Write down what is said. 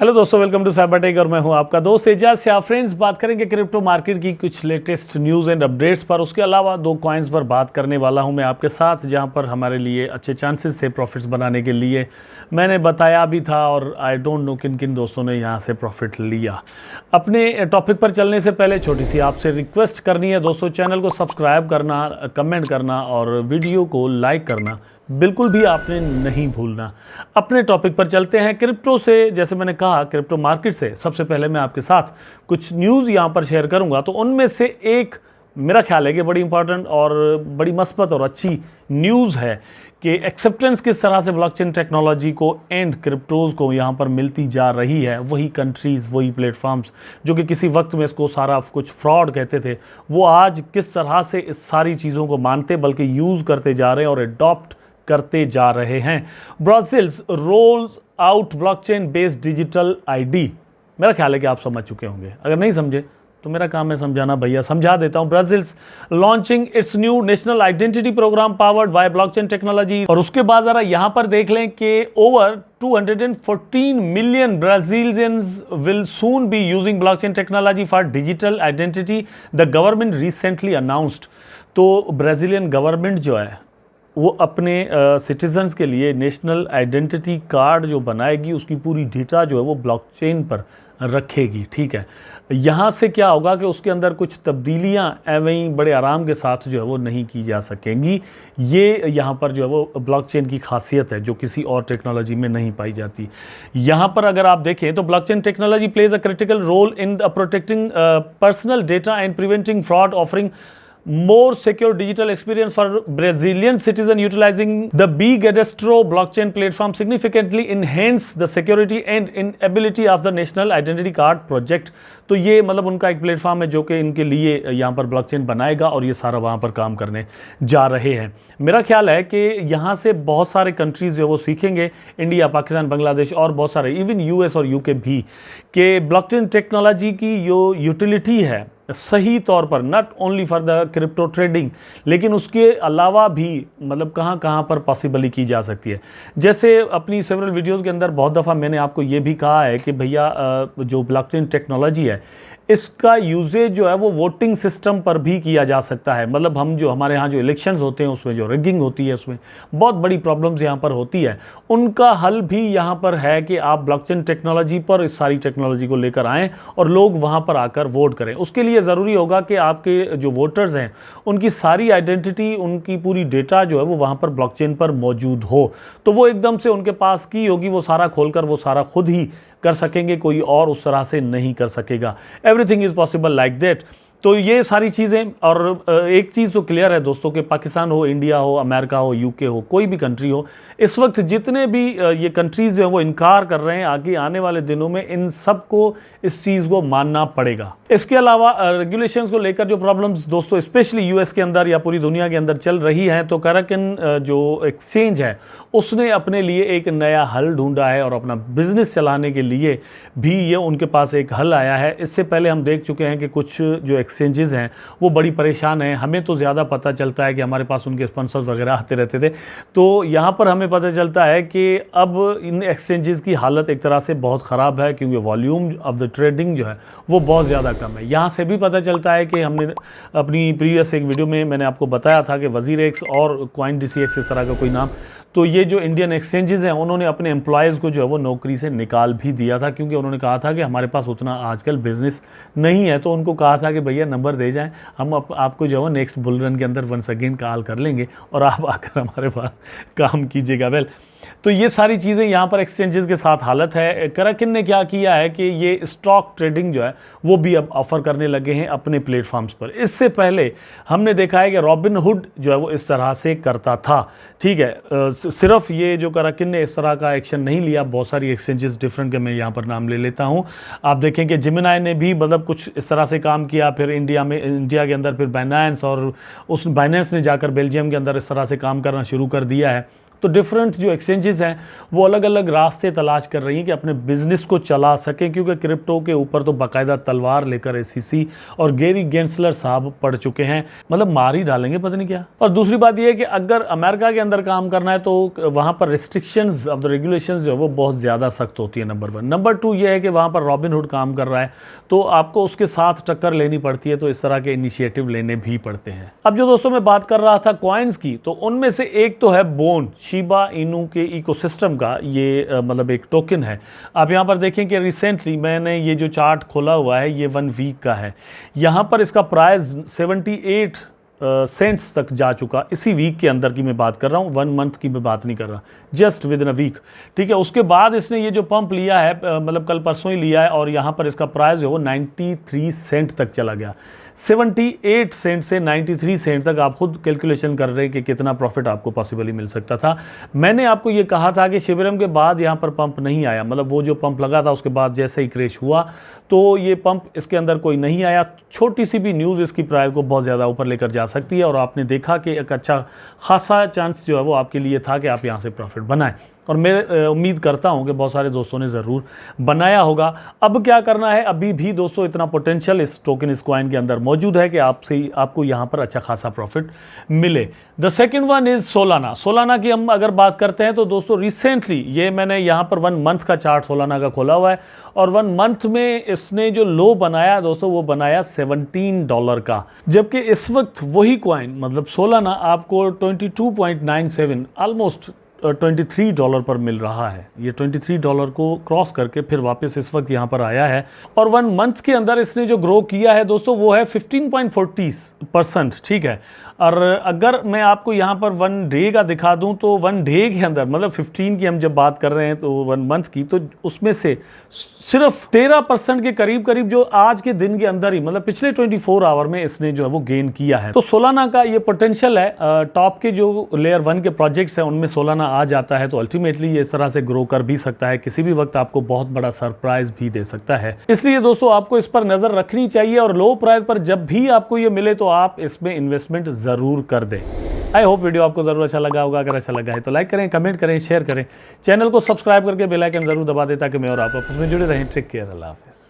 Hello दोस्तों, welcome to Cybertech और मैं हूं आपका दोस्त एजाज शाह। फ्रेंड्स, बात करेंगे क्रिप्टो मार्केट की कुछ लेटेस्ट न्यूज़ एंड अपडेट्स पर। उसके अलावा दो कॉइन्स पर बात करने वाला हूं मैं आपके साथ, जहां पर हमारे लिए अच्छे चांसेस थे प्रॉफिट्स बनाने के लिए। मैंने बताया भी था और आई डोंट नो किन किन दोस्तों ने यहां से प्रॉफिट लिया। अपने टॉपिक पर चलने से पहले छोटी सी आपसे रिक्वेस्ट करनी है दोस्तों, चैनल को सब्सक्राइब करना, कमेंट करना और वीडियो को लाइक करना बिल्कुल भी आपने नहीं भूलना। अपने टॉपिक पर चलते हैं। क्रिप्टो से, जैसे मैंने कहा, क्रिप्टो मार्केट से सबसे पहले मैं आपके साथ कुछ न्यूज़ यहाँ पर शेयर करूँगा। तो उनमें से एक मेरा ख्याल है कि बड़ी इंपॉर्टेंट और बड़ी मस्बत और अच्छी न्यूज़ है कि एक्सेप्टेंस किस तरह से ब्लॉकचेन टेक्नोलॉजी को एंड क्रिप्टोज़ को यहाँ पर मिलती जा रही है। वही कंट्रीज़, वही प्लेटफॉर्म्स जो कि किसी वक्त में इसको सारा कुछ फ्रॉड कहते थे, वो आज किस तरह से इस सारी चीज़ों को मानते बल्कि यूज़ करते जा रहे हैं और अडॉप्ट करते जा रहे हैं। Brazil's rolls out blockchain based digital ID. मेरा ख्याल है कि आप समझ चुके होंगे, अगर नहीं समझे तो मेरा काम है समझाना। भैया समझा देता हूं। Brazil's launching its new national identity programme powered by blockchain technology. और उसके बाद जरा यहां पर देख लें कि over 214 million Brazilians will soon be using blockchain technology for digital identity, the government recently announced. तो ब्राज़ीलियन गवर्नमेंट जो है वो अपने सिटीजन्स के लिए नेशनल आइडेंटिटी कार्ड जो बनाएगी, उसकी पूरी डेटा जो है वो ब्लॉकचेन पर रखेगी। ठीक है, यहाँ से क्या होगा कि उसके अंदर कुछ तब्दीलियाँ एवं बड़े आराम के साथ जो है वो नहीं की जा सकेंगी। ये यहाँ पर जो है वो ब्लॉकचेन की खासियत है जो किसी और टेक्नोलॉजी में नहीं पाई जाती। यहाँ पर अगर आप देखें तो blockchain technology plays a critical role in protecting personal data and preventing fraud, offering more secure digital experience for Brazilian citizen utilizing the bGadastro blockchain platform significantly enhance the security and inability of the national identity card project। तो ये मतलब उनका एक platform है जो कि इनके लिए यहाँ पर ब्लॉकचेन बनाएगा और ये सारा वहाँ पर काम करने जा रहे हैं। मेरा ख्याल है कि यहाँ से बहुत सारे कंट्रीज़ जो वो सीखेंगे, इंडिया, पाकिस्तान, बांग्लादेश और बहुत सारे, इवन यूएस और यूके भी, कि ब्लॉकचेन टेक्नोलॉजी की जो यूटिलिटी है सही तौर पर not only for the crypto trading, लेकिन उसके अलावा भी मतलब कहाँ कहाँ पर पॉसिबली की जा सकती है। जैसे अपनी सेवरल वीडियोस के अंदर बहुत दफ़ा मैंने आपको ये भी कहा है कि भैया जो ब्लॉकचेन टेक्नोलॉजी है इसका यूजेज जो है वो वोटिंग सिस्टम पर भी किया जा सकता है। मतलब हम जो हमारे यहाँ जो इलेक्शंस होते हैं उसमें जो रिगिंग होती है, उसमें बहुत बड़ी प्रॉब्लम्स यहाँ पर होती है, उनका हल भी यहाँ पर है कि आप ब्लॉकचेन टेक्नोलॉजी पर इस सारी टेक्नोलॉजी को लेकर आएँ और लोग वहाँ पर आकर वोट करें। उसके लिए ज़रूरी होगा कि आपके जो वोटर्स हैं उनकी सारी आइडेंटिटी, उनकी पूरी डेटा जो है वो वहाँ पर ब्लॉकचेन पर मौजूद हो। तो वो एकदम से उनके पास की होगी, वो सारा खोलकर वो सारा खुद ही कर सकेंगे, कोई और उस तरह से नहीं कर सकेगा। Everything is possible like that. तो ये सारी चीज़ें, और एक चीज़ तो क्लियर है दोस्तों कि पाकिस्तान हो, इंडिया हो, अमेरिका हो, यूके हो, कोई भी कंट्री हो, इस वक्त जितने भी ये कंट्रीज़ हैं वो इनकार कर रहे हैं, आगे आने वाले दिनों में इन सब को इस चीज़ को मानना पड़ेगा। इसके अलावा रेगुलेशंस को लेकर जो प्रॉब्लम्स दोस्तों स्पेशली यूएस के अंदर या पूरी दुनिया के अंदर चल रही हैं, तो कराकन जो एक्सचेंज है उसने अपने लिए एक नया हल ढूंढा है और अपना बिजनेस चलाने के लिए भी ये उनके पास एक हल आया है। इससे पहले हम देख चुके हैं कि कुछ जो एक्सचेंजेस हैं वो बड़ी परेशान हैं। हमें तो ज़्यादा पता चलता है कि हमारे पास उनके स्पॉन्सर्स वगैरह आते रहते थे, तो यहाँ पर हमें पता चलता है कि अब इन एक्सचेंजेस की हालत एक तरह से बहुत ख़राब है, क्योंकि वॉल्यूम ऑफ द ट्रेडिंग जो है वो बहुत ज़्यादा कम है। यहाँ से भी पता चलता है कि हमने अपनी प्रीवियस एक वीडियो में मैंने आपको बताया था कि वज़ीर एक्स और CoinDCX इस तरह का कोई नाम, तो ये जो इंडियन एक्सचेंजेस हैं उन्होंने अपने एम्प्लॉयज़ को जो है वो नौकरी से निकाल भी दिया था, क्योंकि उन्होंने कहा था कि हमारे पास उतना आजकल बिजनेस नहीं है। तो उनको कहा था कि भैया नंबर दे जाएं, हम आपको जो है नेक्स्ट बुल रन के अंदर वंस अगेन कॉल कर लेंगे और आप आकर हमारे पास काम कीजिएगा। वेल, तो ये सारी चीज़ें यहाँ पर एक्सचेंजेस के साथ हालत है। कराकन ने क्या किया है कि ये स्टॉक ट्रेडिंग जो है वो भी अब ऑफ़र करने लगे हैं अपने प्लेटफॉर्म्स पर। इससे पहले हमने देखा है कि रॉबिनहुड जो है वो इस तरह से करता था। ठीक है, सिर्फ ये जो कराकन ने इस तरह का एक्शन नहीं लिया, बहुत सारी एक्सचेंजेस डिफरेंट के मैं यहाँ पर नाम ले लेता हूँ। आप देखें कि जेमिनी ने भी मतलब कुछ इस तरह से काम किया, फिर इंडिया के अंदर फिर बाइनेंस, और उस बाइनेंस ने जाकर बेल्जियम के अंदर इस तरह से काम करना शुरू कर दिया है। तो डिफरेंट जो एक्सचेंजेस हैं वो अलग अलग रास्ते तलाश कर रही हैं कि अपने बिजनेस को चला सकें, क्योंकि क्रिप्टो के ऊपर तो बाकायदा तलवार लेकर एसईसी और गैरी गेंसलर साहब पड़ चुके हैं, मतलब मार ही डालेंगे पता नहीं क्या। और दूसरी बात यह है कि अगर अमेरिका के अंदर काम करना है तो वहाँ पर रिस्ट्रिक्शंस ऑफ द रेगुलेशंस जो है वो बहुत ज़्यादा सख्त होती है, नंबर 1। नंबर 2 ये है कि वहाँ पर रॉबिनहुड काम कर रहा है तो आपको उसके साथ टक्कर लेनी पड़ती है, तो इस तरह के इनिशिएटिव लेने भी पड़ते हैं। अब जो दोस्तों मैं बात कर रहा था कॉइन्स की, तो उनमें से एक तो है बोन, शिबा इनू के इकोसिस्टम का ये मतलब एक टोकन है। आप यहाँ पर देखें कि रिसेंटली मैंने ये जो चार्ट खोला हुआ है ये 1 वीक का है, यहाँ पर इसका प्राइस 78 सेंट्स तक जा चुका। इसी वीक के अंदर की मैं बात कर रहा हूँ, 1 मंथ की मैं बात नहीं कर रहा, just within a week, ठीक है। उसके बाद इसने ये जो पंप लिया है मतलब कल परसों ही लिया है, और यहाँ पर इसका प्राइस जो है वो 93 सेंट तक चला गया। 78 सेंट से 93 सेंट तक आप खुद कैलकुलेशन कर रहे हैं कि कितना प्रॉफिट आपको पॉसिबली मिल सकता था। मैंने आपको ये कहा था कि शिवरम के बाद यहाँ पर पंप नहीं आया, मतलब वो जो पंप लगा था उसके बाद जैसे ही क्रैश हुआ तो ये पंप इसके अंदर कोई नहीं आया। छोटी सी भी न्यूज़ इसकी प्राइस को बहुत ज़्यादा ऊपर लेकर जा सकती है, और आपने देखा कि एक अच्छा खासा चांस जो है वो आपके लिए था कि आप यहाँ से प्रॉफिट बनाएं, और मैं उम्मीद करता हूं कि बहुत सारे दोस्तों ने ज़रूर बनाया होगा। अब क्या करना है, अभी भी दोस्तों इतना पोटेंशियल इस टोकन, इस कॉइन के अंदर मौजूद है कि आपको यहां पर अच्छा खासा प्रॉफिट मिले। The second one is Solana. Solana की हम अगर बात करते हैं तो दोस्तों रिसेंटली ये मैंने यहां पर 1 मंथ का चार्ट सोलाना का खोला हुआ है, और 1 मंथ में इसने जो लो बनाया दोस्तों वो बनाया $17 का, जबकि इस वक्त वही कॉइन मतलब सोलाना आपको 22.97 ऑलमोस्ट $23 पर मिल रहा है। ये $23 को क्रॉस करके फिर वापस इस वक्त यहाँ पर आया है, और 1 मंथ के अंदर इसने जो ग्रो किया है दोस्तों वो है 15.40%, ठीक है। और अगर मैं आपको यहाँ पर 1 डे का दिखा दूँ तो 1 डे के अंदर मतलब 15 की हम जब बात कर रहे हैं तो 1 मंथ की, तो उसमें से सिर्फ 13% के करीब जो आज के दिन के अंदर ही मतलब पिछले 24 आवर में इसने जो है वो गेन किया है। तो सोलाना का ये पोटेंशियल है, टॉप के जो लेयर 1 के प्रोजेक्ट्स हैं उनमें सोलाना आ जाता है तो अल्टीमेटली ये इस तरह से ग्रो कर भी सकता है, किसी भी वक्त आपको बहुत बड़ा सरप्राइज भी दे सकता है। इसलिए दोस्तों आपको इस पर नजर रखनी चाहिए, और लो प्राइस पर जब भी आपको ये मिले तो आप इसमें इन्वेस्टमेंट जरूर कर दें। आई होप वीडियो आपको जरूर अच्छा लगा होगा। अगर अच्छा लगा है तो लाइक करें, कमेंट करें, शेयर करें, चैनल को सब्सक्राइब करके बेल आइकन जरूर दबा दें ताकि मैं और आप आपस में जुड़े रहें। टेक केयर, अल्लाह हाफिज़।